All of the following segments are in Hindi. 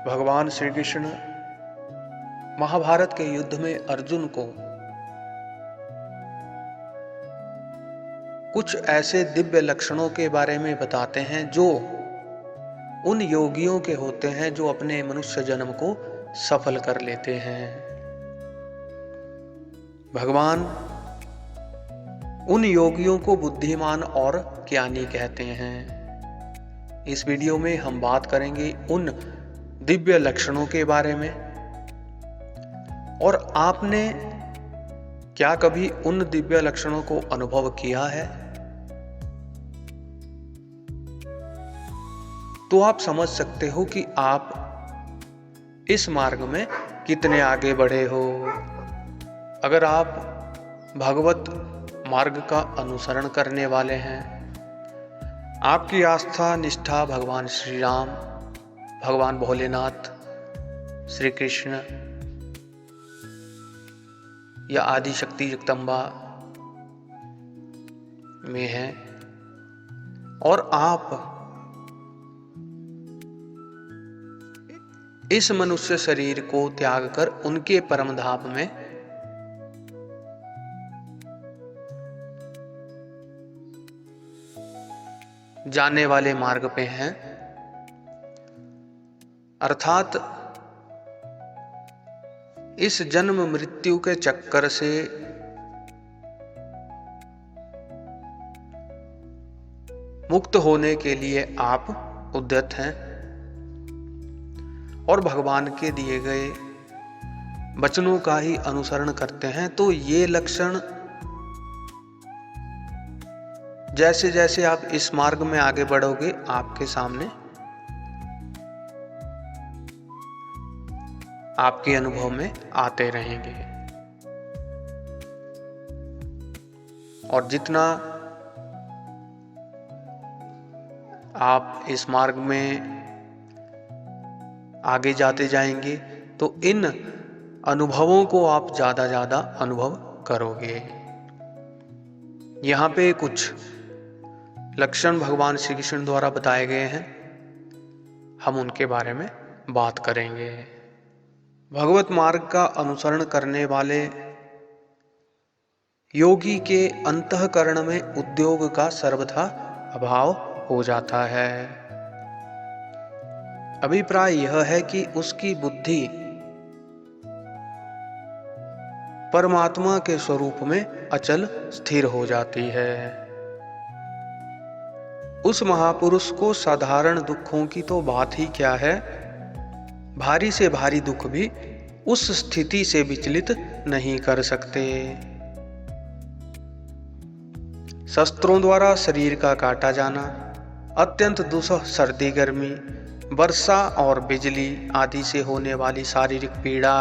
भगवान श्री कृष्ण महाभारत के युद्ध में अर्जुन को कुछ ऐसे दिव्य लक्षणों के बारे में बताते हैं जो उन योगियों के होते हैं जो अपने मनुष्य जन्म को सफल कर लेते हैं। भगवान उन योगियों को बुद्धिमान और ज्ञानी कहते हैं। इस वीडियो में हम बात करेंगे उन दिव्य लक्षणों के बारे में, और आपने क्या कभी उन दिव्य लक्षणों को अनुभव किया है? तो आप समझ सकते हो कि आप इस मार्ग में कितने आगे बढ़े हो। अगर आप भगवत मार्ग का अनुसरण करने वाले हैं, आपकी आस्था निष्ठा भगवान श्री राम, भगवान भोलेनाथ, श्री कृष्ण या आदि शक्ति जगदम्बा में है, और आप इस मनुष्य शरीर को त्याग कर उनके परम धाम में जाने वाले मार्ग पे हैं, अर्थात इस जन्म मृत्यु के चक्कर से मुक्त होने के लिए आप उद्यत हैं और भगवान के दिए गए वचनों का ही अनुसरण करते हैं। तो ये लक्षण जैसे जैसे आप इस मार्ग में आगे बढ़ोगे, आपके सामने आपके अनुभव में आते रहेंगे। और जितना आप इस मार्ग में आगे जाते जाएंगे, तो इन अनुभवों को आप ज्यादा अनुभव करोगे। यहाँ पे कुछ लक्षण भगवान श्री कृष्ण द्वारा बताए गए हैं, हम उनके बारे में बात करेंगे। भगवत मार्ग का अनुसरण करने वाले योगी के अंतःकरण में उद्योग का सर्वथा अभाव हो जाता है। अभिप्राय यह है कि उसकी बुद्धि परमात्मा के स्वरूप में अचल स्थिर हो जाती है। उस महापुरुष को साधारण दुखों की तो बात ही क्या है, भारी से भारी दुख भी उस स्थिति से विचलित नहीं कर सकते। शस्त्रों द्वारा शरीर का काटा जाना, अत्यंत दुस्सह सर्दी गर्मी, वर्षा और बिजली आदि से होने वाली शारीरिक पीड़ा,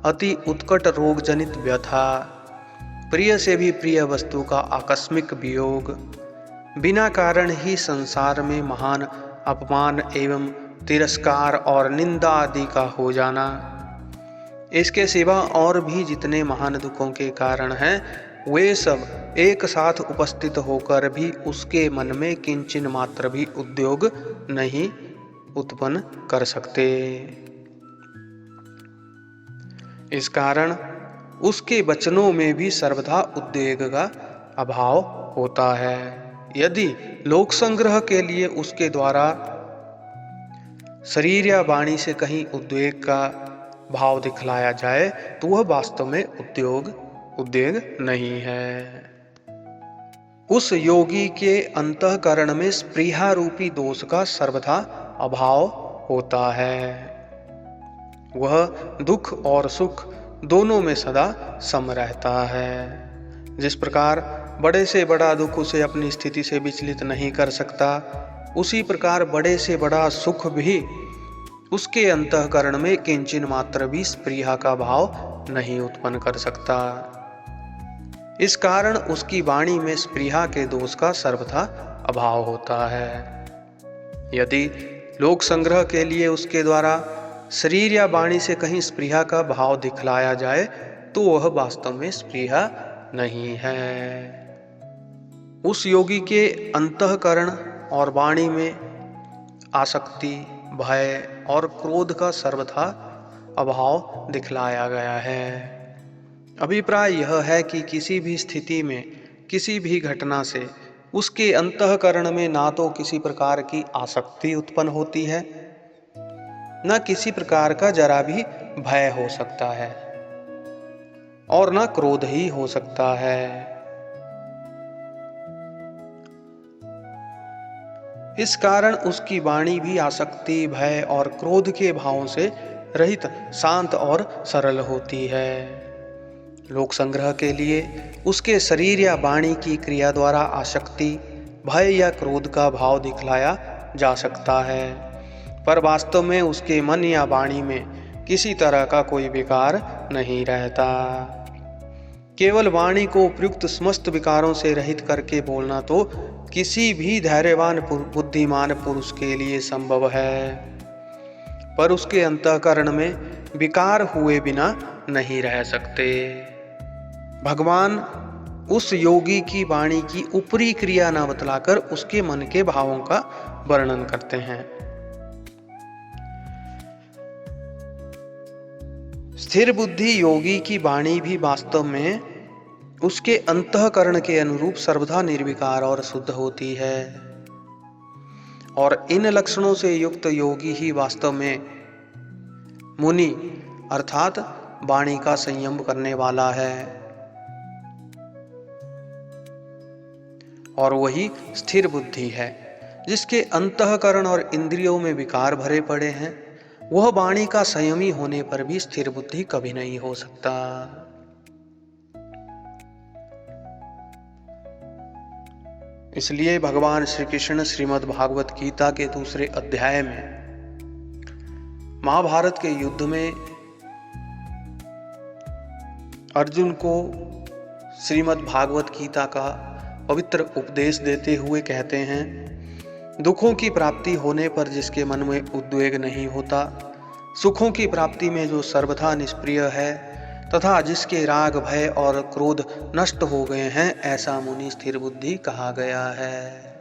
अति उत्कट रोग जनित व्यथा, प्रिय से भी प्रिय वस्तु का आकस्मिक वियोग, बिना कारण ही संसार में महान अपमान एवं तिरस्कार और निंदा आदि का हो जाना, इसके सिवा और भी जितने महान दुखों के कारण हैं, वे सब एक साथ उपस्थित होकर भी उसके मन में किंचिन मात्र भी उद्योग नहीं उत्पन्न कर सकते। इस कारण उसके वचनों में भी सर्वथा उद्वेग का अभाव होता है। यदि लोक संग्रह के लिए उसके द्वारा शरीर या वाणी से कहीं उद्वेग का भाव दिखलाया जाए, तो वह वास्तव में उद्वेग नहीं है। उस योगी के अंतःकरण में स्पृहा रूपी दोष का सर्वथा अभाव होता है। वह दुख और सुख दोनों में सदा सम रहता है। जिस प्रकार बड़े से बड़ा दुख उसे अपनी स्थिति से विचलित नहीं कर सकता, उसी प्रकार बड़े से बड़ा सुख भी उसके अंतःकरण में किंचिन मात्र भी स्पृहा का भाव नहीं उत्पन्न कर सकता। इस कारण उसकी वाणी में स्पृहा के दोष का सर्वथा अभाव होता है। यदि लोक संग्रह के लिए उसके द्वारा शरीर या वाणी से कहीं स्पृहा का भाव दिखलाया जाए, तो वह वास्तव में स्पृहा नहीं है। उस योगी के अंतःकरण और वाणी में आसक्ति, भय, और क्रोध का सर्वथा अभाव दिखलाया गया है। अभिप्राय यह है कि किसी भी स्थिति में किसी भी घटना से उसके अंतःकरण में ना तो किसी प्रकार की आसक्ति उत्पन्न होती है, न किसी प्रकार का जरा भी भय हो सकता है और न क्रोध ही हो सकता है। इस कारण उसकी वाणी भी आसक्ति, भय और क्रोध के भावों से रहित, शांत और सरल होती है। लोक संग्रह के लिए उसके शरीर या वाणी की क्रिया द्वारा आसक्ति, भय या क्रोध का भाव दिखलाया जा सकता है, पर वास्तव में उसके मन या वाणी में किसी तरह का कोई विकार नहीं रहता। केवल वाणी को उपयुक्त समस्त विकारों से रहित करके बोलना तो किसी भी धैर्यवान बुद्धिमान पुरुष के लिए संभव है, पर उसके अंतःकरण में विकार हुए बिना नहीं रह सकते। भगवान उस योगी की वाणी की ऊपरी क्रिया न बतलाकर उसके मन के भावों का वर्णन करते हैं। स्थिर बुद्धि योगी की वाणी भी वास्तव में उसके अंतःकरण के अनुरूप सर्वथा निर्विकार और शुद्ध होती है, और इन लक्षणों से युक्त योगी ही वास्तव में मुनि अर्थात वाणी का संयम करने वाला है, और वही स्थिर बुद्धि है। जिसके अंतःकरण और इंद्रियों में विकार भरे पड़े हैं, वह वाणी का संयमी होने पर भी स्थिर बुद्धि कभी नहीं हो सकता। इसलिए भगवान श्री कृष्ण श्रीमद् भागवत गीता के दूसरे अध्याय में महाभारत के युद्ध में अर्जुन को श्रीमद् भागवत गीता का पवित्र उपदेश देते हुए कहते हैं, दुखों की प्राप्ति होने पर जिसके मन में उद्वेग नहीं होता, सुखों की प्राप्ति में जो सर्वथा निष्प्रिय है, तथा जिसके राग, भय और क्रोध नष्ट हो गए हैं, ऐसा मुनि स्थिर बुद्धि कहा गया है।